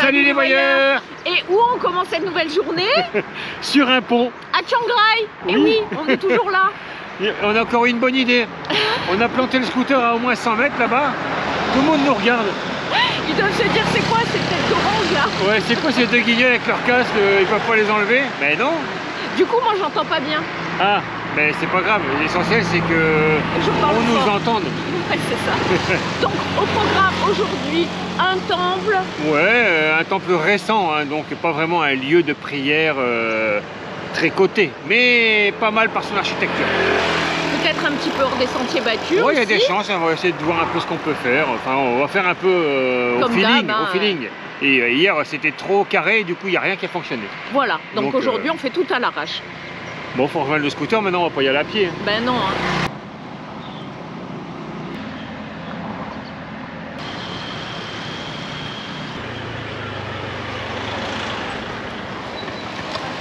Salut les voyeurs. Et où on commence cette nouvelle journée? Sur un pont. À Chiang Rai. Et oui, on est toujours là. On a encore une bonne idée. On a planté le scooter à au moins 100 mètres là-bas. Tout le monde nous regarde. Ils doivent se dire c'est quoi cette tête d'orange là? Ouais, c'est quoi ces deux guignols avec leur casque? Ils peuvent pas les enlever? Mais non. Du coup, moi j'entends pas bien. Ah, mais c'est pas grave. L'essentiel c'est que on nous entende. Ouais, c'est ça. Donc au programme aujourd'hui, un temple. Ouais, un temple récent, hein, donc pas vraiment un lieu de prière très coté, mais pas mal par son architecture. Peut-être un petit peu hors des sentiers battus. Ouais, il y a des chances, on va essayer de voir un peu ce qu'on peut faire. Enfin, on va faire un peu au feeling. Hein, au feeling. Et hier, c'était trop carré, du coup, il n'y a rien qui a fonctionné. Voilà, donc aujourd'hui, on fait tout à l'arrache. Bon, faut rejoindre le scooter, maintenant, on va pas y aller à pied. Ben non. Hein.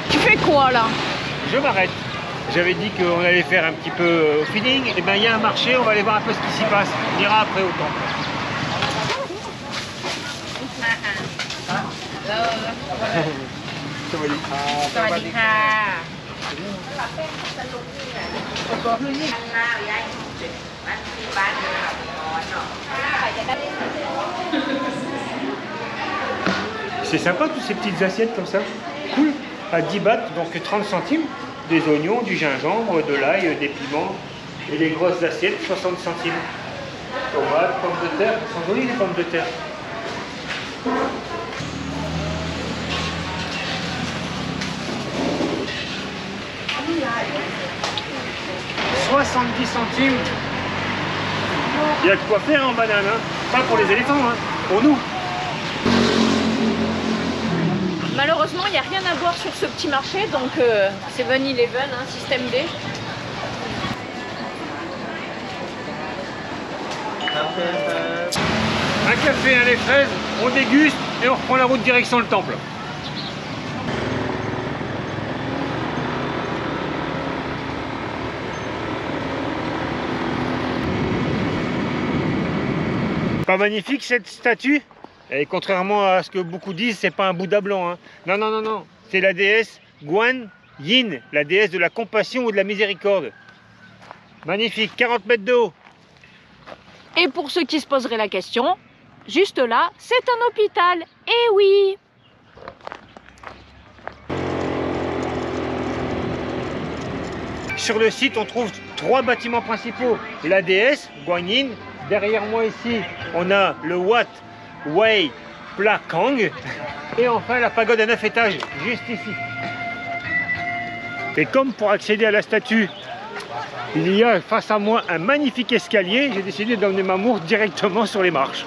Tu fais quoi, là? Je m'arrête. J'avais dit qu'on allait faire un petit peu au feeling. Et ben, il y a un marché, on va aller voir un peu ce qui s'y passe. On ira après au temple. C'est sympa toutes ces petites assiettes comme ça. Cool. À 10 bahts, donc 30 centimes. Des oignons, du gingembre, de l'ail, des piments. Et les grosses assiettes, 60 centimes. Tomates, pommes de terre. Elles sont jolies les pommes de terre. 70 centimes. Il y a de quoi faire en banane, hein. Pas pour les éléphants, hein. Pour nous. Malheureusement, il n'y a rien à voir sur ce petit marché, donc 7-Eleven, hein, système D. Un café, un lait fraise, on déguste et on reprend la route direction le temple. Pas magnifique cette statue? Et contrairement à ce que beaucoup disent, c'est pas un Bouddha blanc. Hein. Non, non, non, non. C'est la déesse Guan Yin, la déesse de la compassion ou de la miséricorde. Magnifique, 40 mètres de haut. Et pour ceux qui se poseraient la question, juste là, c'est un hôpital. Eh oui! Sur le site, on trouve 3 bâtiments principaux. La déesse, Guan Yin. Derrière moi ici, on a le Wat Wei Pla Kang. Et enfin, la pagode à 9 étages, juste ici. Et comme pour accéder à la statue, il y a face à moi un magnifique escalier, j'ai décidé d'emmener Mamour directement sur les marches.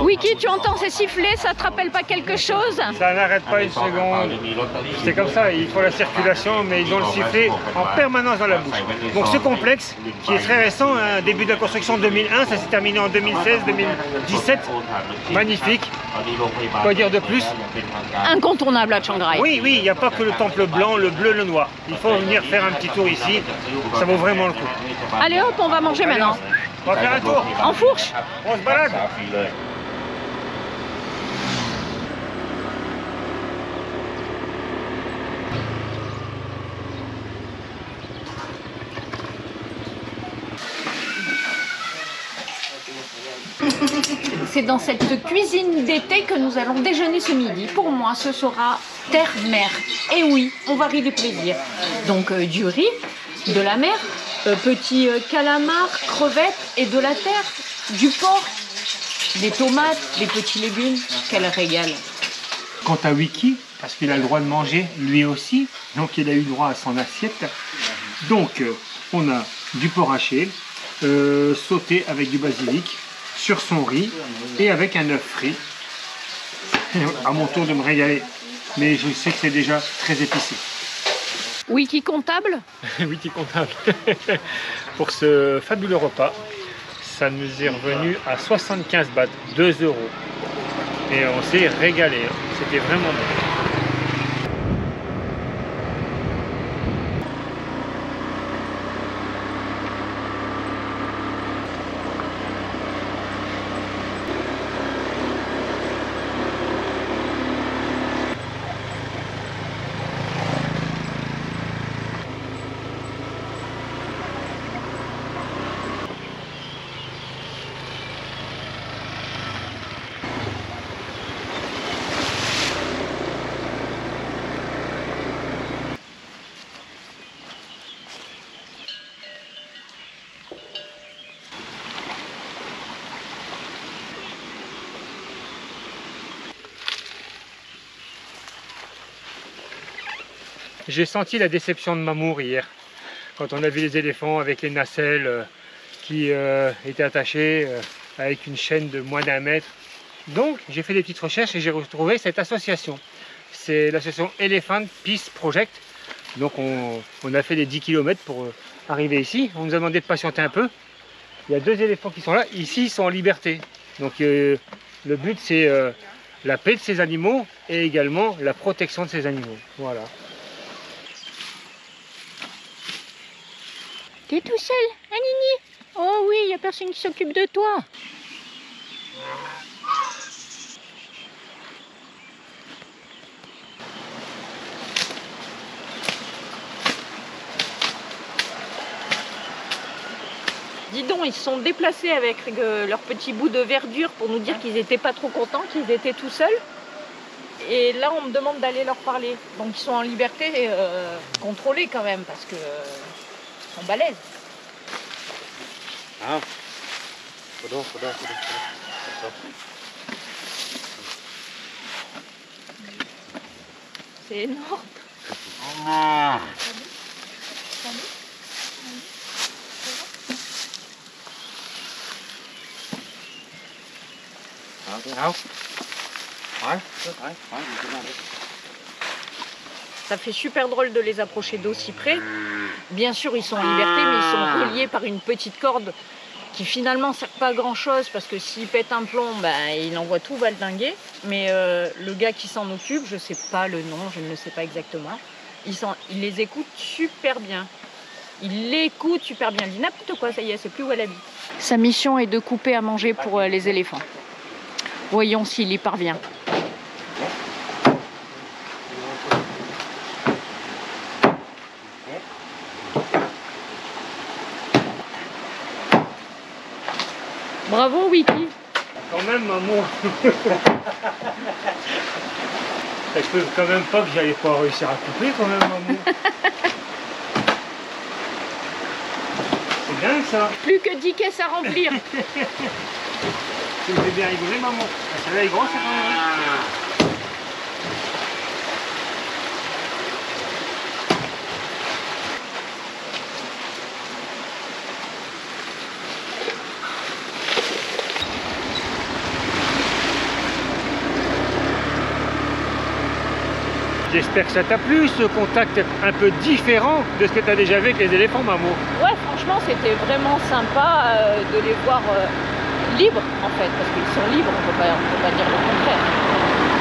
Wiki, tu entends ces sifflets, ça te rappelle pas quelque chose? Ça n'arrête pas une seconde. C'est comme ça, il faut la circulation, mais ils ont le sifflet en permanence dans la bouche. Donc ce complexe, qui est très récent, hein, début de la construction 2001, ça s'est terminé en 2016-2017. Magnifique. Quoi dire de plus? Incontournable à Chiang Rai. Oui, il n'y a pas que le temple blanc, le bleu, le noir. Il faut venir faire un petit tour ici, ça vaut vraiment le coup. Allez hop, on va manger maintenant. On va faire un tour. En fourche. On se balade. C'est dans cette cuisine d'été que nous allons déjeuner ce midi. Pour moi, ce sera terre-mer. Et oui, on varie les plaisirs. Donc du riz, de la mer, petits calamars, crevettes et de la terre, du porc, des tomates, des petits légumes. Quel régal! Quant à Wiki, parce qu'il a le droit de manger lui aussi, donc il a eu droit à son assiette. Donc on a du porc haché, sauté avec du basilic, sur son riz et avec un œuf frit. À mon tour de me régaler, mais je sais que c'est déjà très épicé. Wiki comptable? Wiki comptable. Pour ce fabuleux repas, ça nous est revenu à 75 bahts, 2 €. Et on s'est régalé, hein. C'était vraiment bon. J'ai senti la déception de Mamour hier, quand on a vu les éléphants avec les nacelles qui étaient attachées avec une chaîne de moins d'1 mètre. Donc j'ai fait des petites recherches et j'ai retrouvé cette association. C'est l'association Elephant Peace Project. Donc on a fait les 10 km pour arriver ici. On nous a demandé de patienter un peu. Il y a 2 éléphants qui sont là. Ici, ils sont en liberté. Donc le but, c'est la paix de ces animaux et également la protection de ces animaux. Voilà. T'es tout seul, hein, Nini? Oh oui, il n'y a personne qui s'occupe de toi. Dis donc, ils se sont déplacés avec leur petit bout de verdure pour nous dire qu'ils n'étaient pas trop contents, qu'ils étaient tout seuls. Et là, on me demande d'aller leur parler. Donc, ils sont en liberté contrôlée quand même, parce que ils sont balèzes. Ah. C'est énorme. Ah. Ça fait super drôle de les approcher d'aussi près. Bien sûr, ils sont en liberté, mais ils sont reliés par une petite corde qui finalement ne sert pas à grand chose parce que s'il pète un plomb, ben, il envoie tout valdinguer. Mais le gars qui s'en occupe, je ne sais pas le nom, je ne le sais pas exactement, il les écoute super bien. Il l'écoute super bien. Il dit n'importe quoi, ça y est, c'est plus où elle habite. Sa mission est de couper à manger pour les éléphants. Voyons s'il y parvient. Bravo Wiki. Quand même, maman. Je peux quand même pas que j'allais pas réussir à couper quand même, maman. C'est dingue ça. Plus que 10 caisses à remplir. Tu me fais bien rigoler, maman. Ah, celle-là est grosse, c'est quand même. J'espère que ça t'a plu, ce contact un peu différent de ce que tu as déjà vu avec les éléphants, Mamo. Ouais, franchement, c'était vraiment sympa de les voir libres, en fait, parce qu'ils sont libres, on peut pas dire le contraire.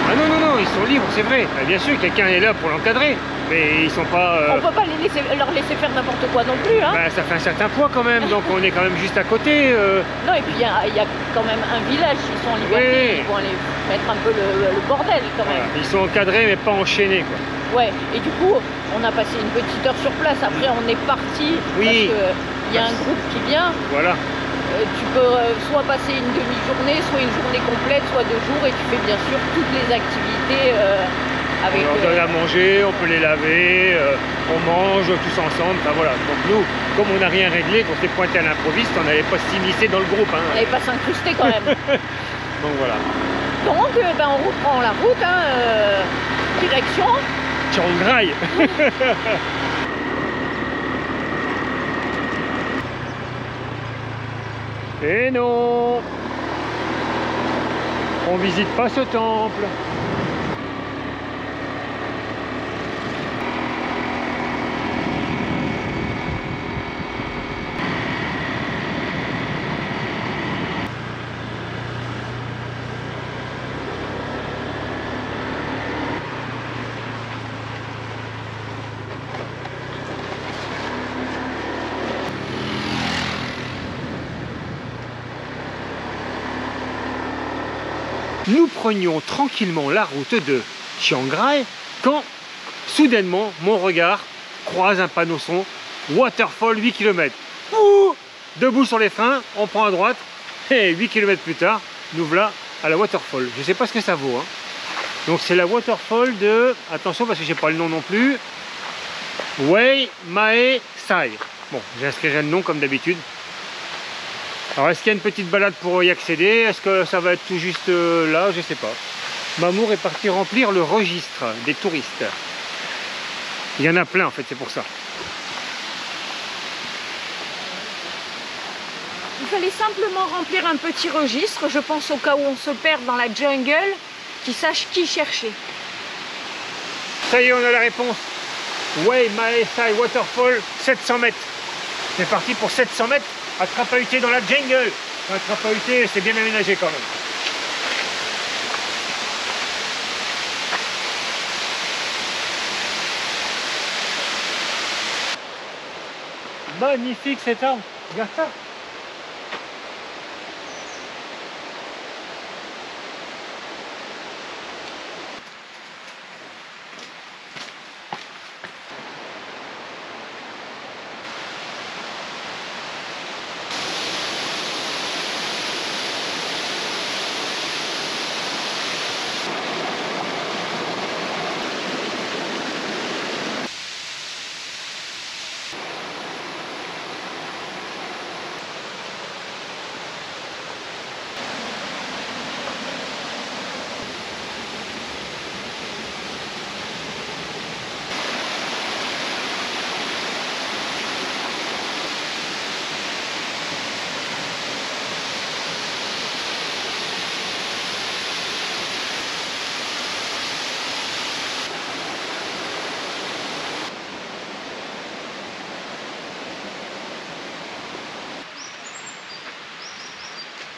Ah non, non, non, ils sont libres, c'est vrai. Ah, bien sûr, quelqu'un est là pour l'encadrer, mais ils sont pas... On peut pas leur laisser faire n'importe quoi non plus, hein. Bah, ça fait un certain poids quand même, donc on est quand même juste à côté. Non, et puis il y a quand même un village, ils sont en liberté, Oui. ils vont aller mettre un peu le bordel quand même. Voilà. Ils sont encadrés, mais pas enchaînés, quoi. Ouais, et du coup, on a passé une petite heure sur place, après on est parti, Oui. parce qu'il y a un groupe qui vient. Voilà. Tu peux soit passer une demi-journée, soit une journée complète, soit 2 jours, et tu fais bien sûr toutes les activités avec... On leur donne à manger, on peut les laver, on mange tous ensemble, enfin voilà. Donc nous, comme on n'a rien réglé, qu'on s'est pointé à l'improviste, on n'allait pas s'immiscer dans le groupe. Hein. On n'allait pas s'incruster quand même. Donc voilà. Donc, ben, on reprend la route, hein, direction... Chiang Rai. Et non, on visite pas ce temple. Nous prenions tranquillement la route de Chiang Rai quand, soudainement, mon regard croise un panneau son Waterfall 8 km. Ouh, debout sur les freins, on prend à droite, et 8 km plus tard, nous voilà à la Waterfall. Je ne sais pas ce que ça vaut. Hein. Donc c'est la Waterfall de, attention parce que je n'ai pas le nom non plus, Wei Mae Sai. Bon, j'inscrirai le nom comme d'habitude. Alors est-ce qu'il y a une petite balade pour y accéder? Est-ce que ça va être tout juste là? Je sais pas. Mamour est parti remplir le registre des touristes. Il y en a plein en fait, c'est pour ça. Il fallait simplement remplir un petit registre, je pense au cas où on se perd dans la jungle, qu'ils sachent qui chercher. Ça y est, on a la réponse. Wei Mae Sai Waterfall, 700 mètres. C'est parti pour 700 mètres. À trapahuter dans la jungle. À trapahuter, c'est bien aménagé quand même. Magnifique cet arbre. Regarde ça.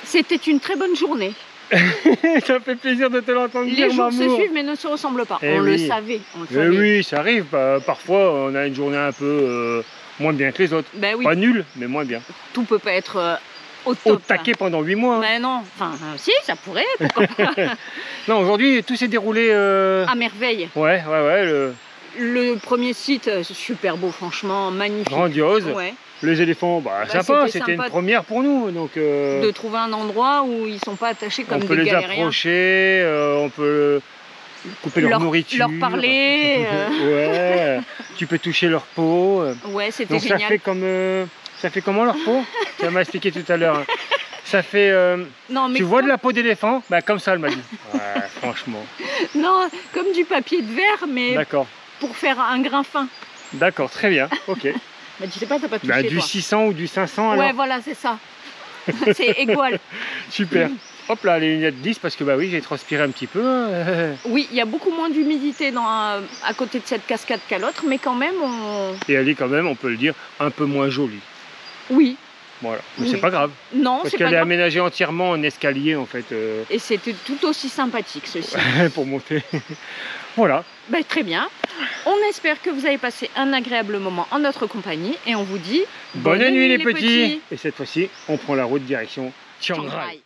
C'était une très bonne journée. Ça fait plaisir de te l'entendre dire, Les jours se Mamour. suivent mais ne se ressemblent pas. Eh On oui. le savait. On le Mais savait. oui, ça arrive. Parfois, on a une journée un peu moins bien que les autres. Ben oui, Pas nulle, mais moins bien. tout peut pas être au Au top. taquet pendant 8 mois. Hein. Ben non, enfin si, ça pourrait, pourquoi pas. Non, aujourd'hui, tout s'est déroulé... À merveille. Ouais, Le premier site, super beau, franchement, magnifique. grandiose. Ouais. Les éléphants, Bah, sympa, c'était c'était une sympa première pour nous. Donc, De trouver un endroit où ils sont pas attachés comme on peut des les galériens. approcher, on peut couper leur nourriture. Leur parler. Ouais, tu peux toucher leur peau. Ouais, c'était Donc génial. ça fait comme... ça fait comment leur peau? Tu m'as expliqué tout à l'heure. Ça fait... Non, mais tu vois de la peau d'éléphant? Bah comme ça, elle m'a dit. Ouais, franchement. non, comme du papier de verre, mais D'accord. pour faire un grain fin. D'accord, très bien. Ok. Bah, tu sais pas, t'as pas touché, Bah, du toi. 600 ou du 500 alors? Ouais, voilà, c'est ça. C'est égal. Super. hop là, les lunettes glissent parce que bah oui, j'ai transpiré un petit peu. Hein. Oui, il y a beaucoup moins d'humidité à côté de cette cascade qu'à l'autre, mais quand même, Et elle est quand même, on peut le dire, un peu moins jolie. Oui. Voilà, mais Oui. c'est pas grave. Non, Parce c'est pas qu'elle est grave. aménagée entièrement en escalier en fait. Et c'était tout aussi sympathique ceci. Pour monter. Voilà. Ben, très bien. On espère que vous avez passé un agréable moment en notre compagnie et on vous dit Bonne nuit les petits. Et cette fois-ci, on prend la route direction Chiang Rai.